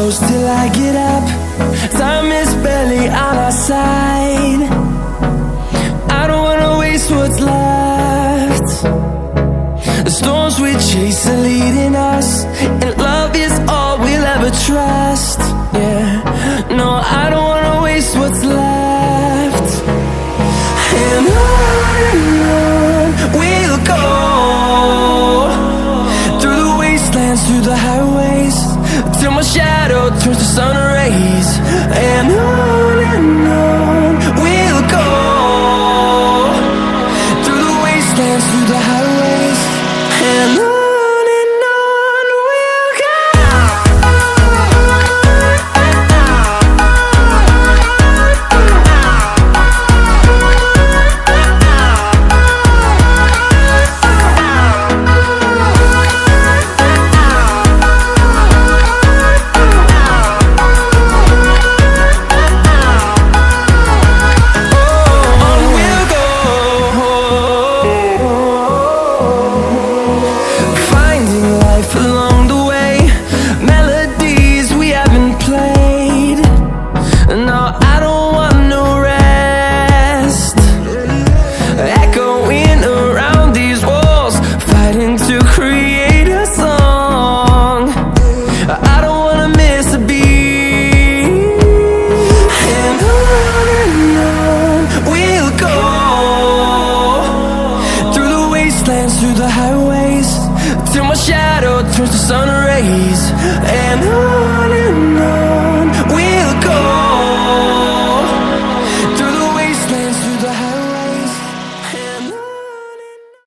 close till I get up. Time is barely on our side. I don't wanna waste what's left. The storms we chase are leading us, and love is all we'll ever trust. Yeah, no, I don't wanna waste what's left. And on we'll go, through the wastelands, through the highways, till my shadow turns to sun rays. And on we'll go, through the wastelands, through the highways, and on we'll go. Through the highways, till my shadow turns to sun rays. And